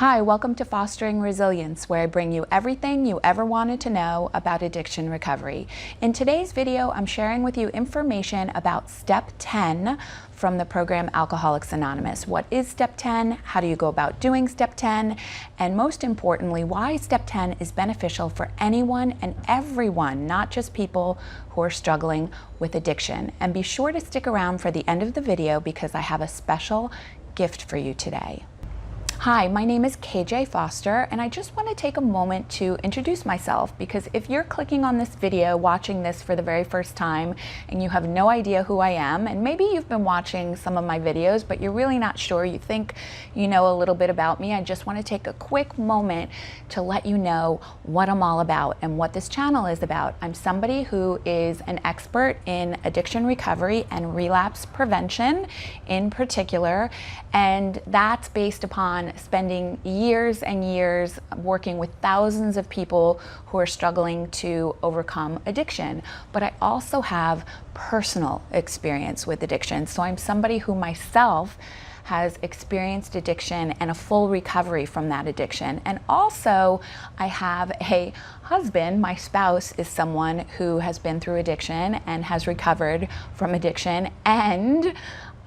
Hi, welcome to Fostering Resilience, where I bring you everything you ever wanted to know about addiction recovery. In today's video, I'm sharing with you information about Step 10 from the program Alcoholics Anonymous. What is Step 10? How do you go about doing Step 10? And most importantly, why Step 10 is beneficial for anyone and everyone, not just people who are struggling with addiction. And be sure to stick around for the end of the video because I have a special gift for you today. Hi, my name is KJ Foster, and I just want to take a moment to introduce myself because if you're clicking on this video, watching this for the very first time, and you have no idea who I am, and maybe you've been watching some of my videos, but you're really not sure, you think you know a little bit about me, I just want to take a quick moment to let you know what I'm all about and what this channel is about. I'm somebody who is an expert in addiction recovery and relapse prevention in particular, and that's based upon spending years and years working with thousands of people who are struggling to overcome addiction. But I also have personal experience with addiction. So I'm somebody who myself has experienced addiction and a full recovery from that addiction. And also I have a husband, my spouse is someone who has been through addiction and has recovered from addiction. And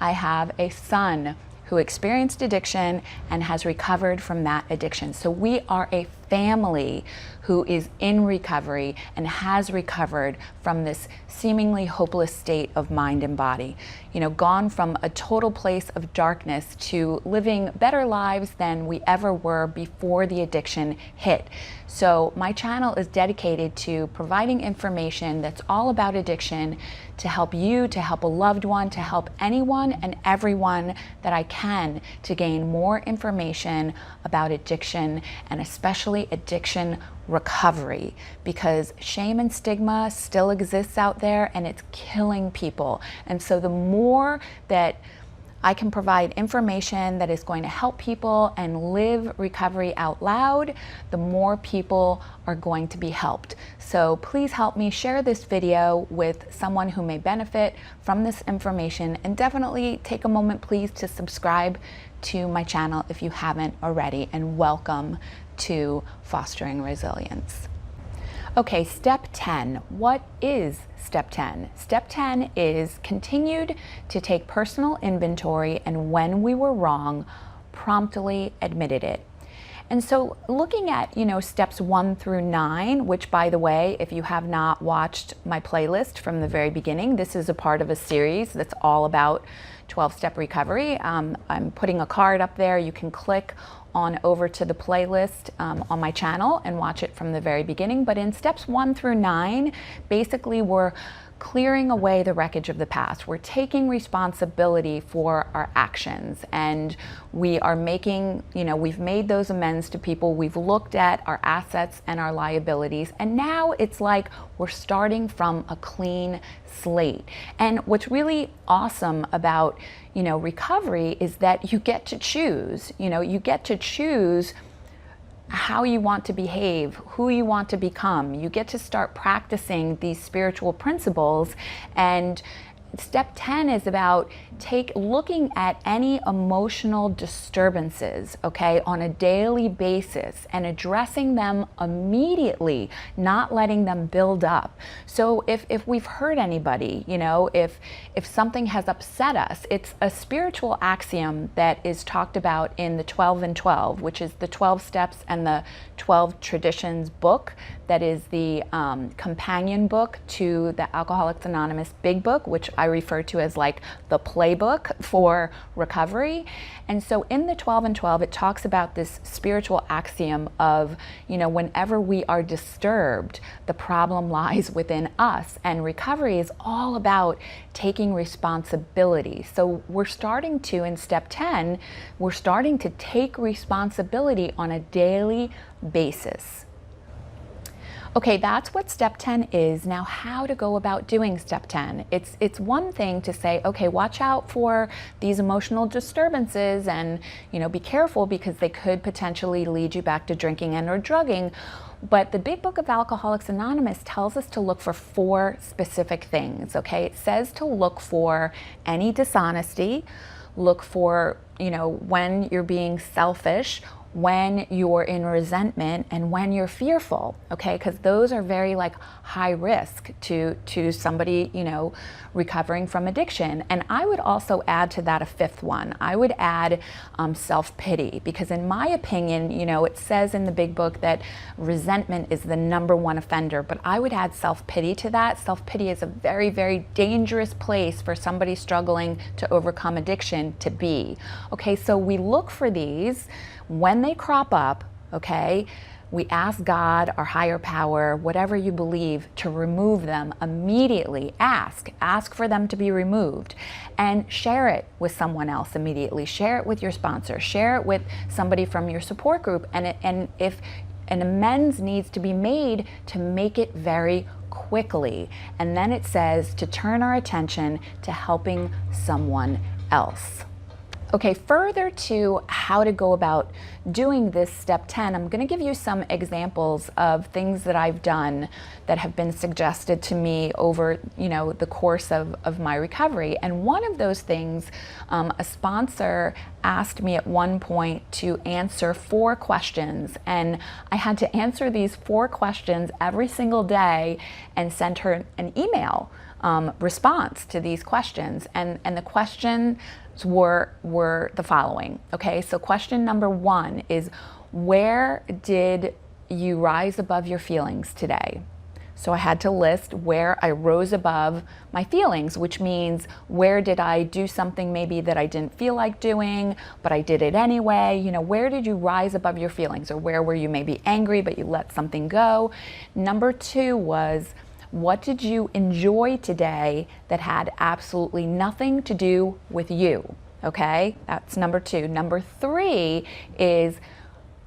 I have a son who experienced addiction and has recovered from that addiction. So we are a family who is in recovery and has recovered from this seemingly hopeless state of mind and body. You know, gone from a total place of darkness to living better lives than we ever were before the addiction hit. So my channel is dedicated to providing information that's all about addiction to help you, to help a loved one, to help anyone and everyone that I can to gain more information about addiction and especially addiction recovery, because shame and stigma still exists out there and it's killing people. And so the more that I can provide information that is going to help people and live recovery out loud, the more people are going to be helped. So please help me share this video with someone who may benefit from this information, and definitely take a moment please to subscribe to my channel if you haven't already, and welcome to Fostering Resilience. Okay, Step 10. What is Step 10? Step 10 is continued to take personal inventory, and when we were wrong, promptly admitted it. And so looking at, steps 1 through 9, which by the way, if you have not watched my playlist from the very beginning, this is a part of a series that's all about 12-step recovery. I'm putting a card up there. You can click on over to the playlist on my channel and watch it from the very beginning. But in steps 1 through 9, basically we're clearing away the wreckage of the past. We're taking responsibility for our actions, and we are making, we've made those amends to people. We've looked at our assets and our liabilities, and now it's like we're starting from a clean slate. And what's really awesome about, recovery is that you get to choose, you get to choose how you want to behave, who you want to become. You get to start practicing these spiritual principles. And Step 10 is about looking at any emotional disturbances, okay, on a daily basis and addressing them immediately, not letting them build up. So if we've hurt anybody, if something has upset us, it's a spiritual axiom that is talked about in the 12 and 12, which is the 12 steps and the 12 traditions book. That is the companion book to the Alcoholics Anonymous Big Book, which I refer to as like the playbook for recovery. And so in the 12 and 12, it talks about this spiritual axiom of, whenever we are disturbed, the problem lies within us. And recovery is all about taking responsibility. So we're starting to, in Step 10, we're starting to take responsibility on a daily basis. Okay, that's what Step 10 is. Now, how to go about doing Step 10. It's one thing to say, okay, watch out for these emotional disturbances and, be careful because they could potentially lead you back to drinking and or drugging. But the Big Book of Alcoholics Anonymous tells us to look for 4 specific things, okay? It says to look for any dishonesty, look for, when you're being selfish, when you're in resentment, and when you're fearful, okay? Because those are very like high risk to somebody, you know, recovering from addiction. And I would also add to that a fifth one. I would add self-pity, because in my opinion, you know, it says in the big book that resentment is the number one offender, but I would add self-pity to that. Self-pity is a very, very dangerous place for somebody struggling to overcome addiction to be. Okay, so we look for these when they crop up, okay? We ask God, our higher power, whatever you believe, to remove them immediately. Ask for them to be removed, and share it with someone else immediately. Share it with your sponsor, share it with somebody from your support group, and if an amends needs to be made, to make it very quickly. And then it says to turn our attention to helping someone else. Okay, further to how to go about doing this step 10, I'm going to give you some examples of things that I've done that have been suggested to me over, you know, the course of my recovery. And one of those things, a sponsor asked me at one point to answer 4 questions, and I had to answer these 4 questions every single day and send her an email response to these questions. And the questions were the following. Okay, so question number 1 is, where did you rise above your feelings today? So I had to list where I rose above my feelings, which means where did I do something maybe that I didn't feel like doing, but I did it anyway. You know, where did you rise above your feelings, or where were you maybe angry but you let something go? Number 2 was, what did you enjoy today that had absolutely nothing to do with you? Okay, that's number 2. Number 3 is,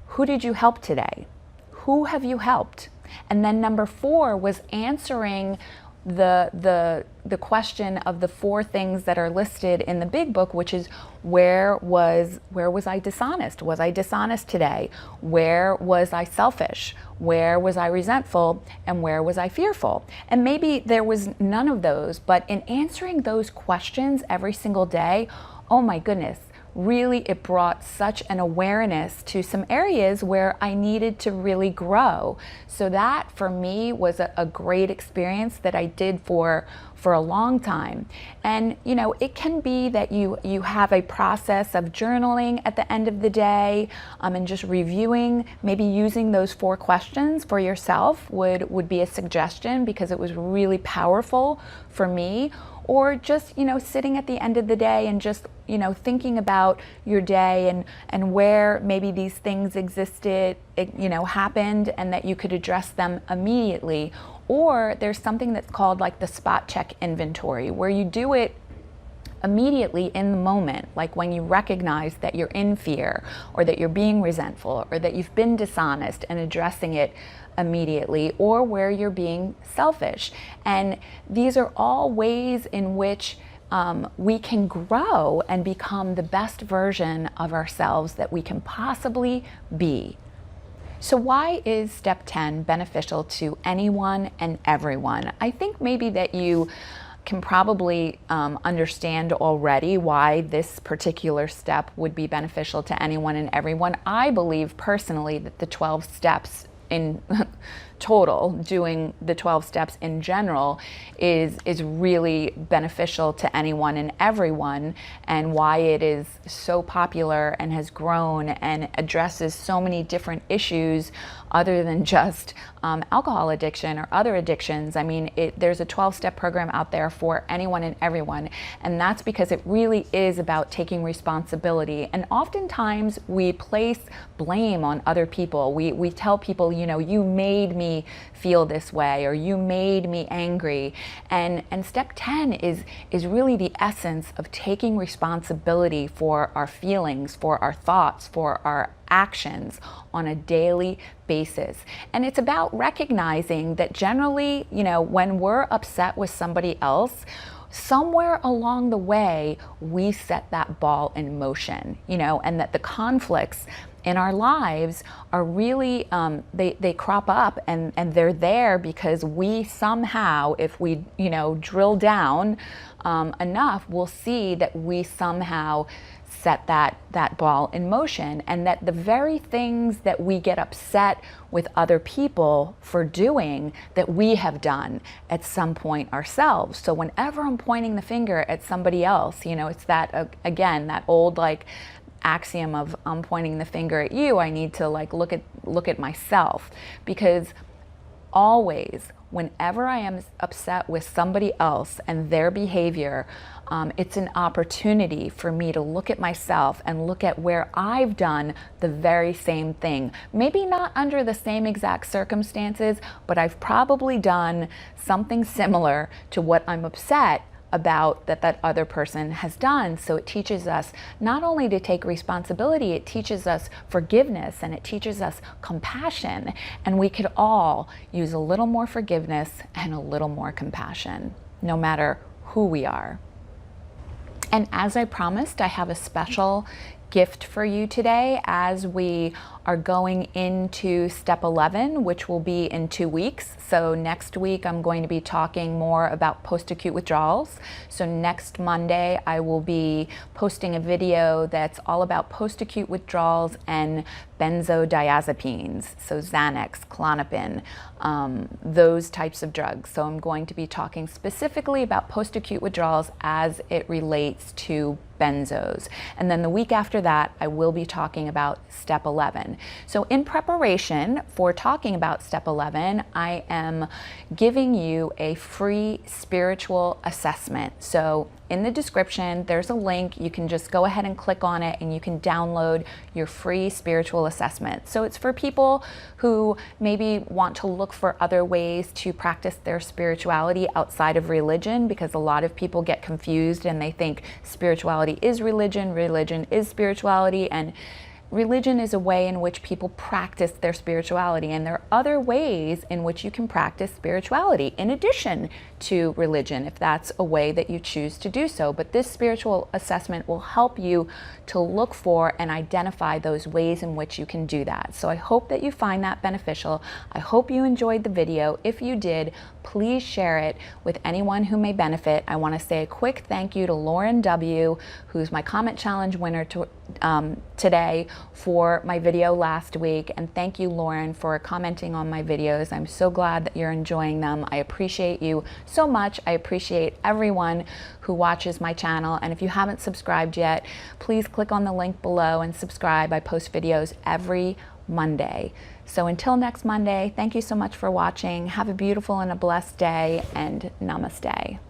who did you help today? Who have you helped? And then number 4 was answering the question of the 4 things that are listed in the big book, which is, where was I dishonest? Was I dishonest today? Where was I selfish? Where was I resentful? And where was I fearful? And maybe there was none of those, but in answering those questions every single day, oh my goodness, really it brought such an awareness to some areas where I needed to really grow. So that for me was a great experience that I did for a long time. And you know, it can be that you have a process of journaling at the end of the day, and just reviewing, maybe using those 4 questions for yourself would be a suggestion, because it was really powerful for me. Or just, you know, sitting at the end of the day and just, you know, thinking about your day and where maybe these things existed, you know, happened, and that you could address them immediately. Or there's something that's called like the spot check inventory, where you do it immediately in the moment, like when you recognize that you're in fear, or that you're being resentful, or that you've been dishonest, and addressing it immediately, or where you're being selfish. And these are all ways in which we can grow and become the best version of ourselves that we can possibly be. So why is step 10 beneficial to anyone and everyone? I think maybe that you can probably understand already why this particular step would be beneficial to anyone and everyone. I believe personally that the 12 steps in total, doing the 12 steps in general, is really beneficial to anyone and everyone, and why it is so popular and has grown and addresses so many different issues other than just alcohol addiction or other addictions. I mean, there's a 12-step program out there for anyone and everyone, and that's because it really is about taking responsibility. And oftentimes we place blame on other people. We tell people, you know, you made me feel this way, or you made me angry. And step 10 is really the essence of taking responsibility for our feelings, for our thoughts, for our actions on a daily basis. And it's about recognizing that generally, you know, when we're upset with somebody else, somewhere along the way we set that ball in motion, you know, and that the conflicts in our lives are really, they crop up, and they're there because we somehow, if we, drill down enough, we'll see that we somehow set that ball in motion, and that the very things that we get upset with other people for doing, that we have done at some point ourselves. So whenever I'm pointing the finger at somebody else, it's that, again, that old axiom of I'm pointing the finger at you, I need to look at myself, because always, whenever I am upset with somebody else and their behavior, it's an opportunity for me to look at myself and look at where I've done the very same thing. Maybe not under the same exact circumstances, but I've probably done something similar to what I'm upset about that other person has done. So it teaches us not only to take responsibility, it teaches us forgiveness, and it teaches us compassion. And we could all use a little more forgiveness and a little more compassion, no matter who we are. And as I promised, I have a special gift for you today as we are going into step 11, which will be in 2 weeks. So next week I'm going to be talking more about post-acute withdrawals. So next Monday I will be posting a video that's all about post-acute withdrawals and benzodiazepines, so Xanax, Klonopin, those types of drugs. So I'm going to be talking specifically about post-acute withdrawals as it relates to benzos. And then the week after that, I will be talking about step 11. So in preparation for talking about step 11, I am giving you a free spiritual assessment. So in the description, there's a link. You can just go ahead and click on it, and you can download your free spiritual assessment. So it's for people who maybe want to look for other ways to practice their spirituality outside of religion, because a lot of people get confused and they think spirituality is religion, religion is spirituality, and religion is a way in which people practice their spirituality, and there are other ways in which you can practice spirituality in addition to religion, if that's a way that you choose to do so. But this spiritual assessment will help you to look for and identify those ways in which you can do that. So I hope that you find that beneficial. I hope you enjoyed the video. If you did, please share it with anyone who may benefit. I want to say a quick thank you to Lauren W., who's my comment challenge winner today for my video last week. And thank you, Lauren, for commenting on my videos. I'm so glad that you're enjoying them. I appreciate you so much. I appreciate everyone who watches my channel. And if you haven't subscribed yet, please click on the link below and subscribe. I post videos every Monday. So until next Monday, thank you so much for watching. Have a beautiful and a blessed day, and namaste.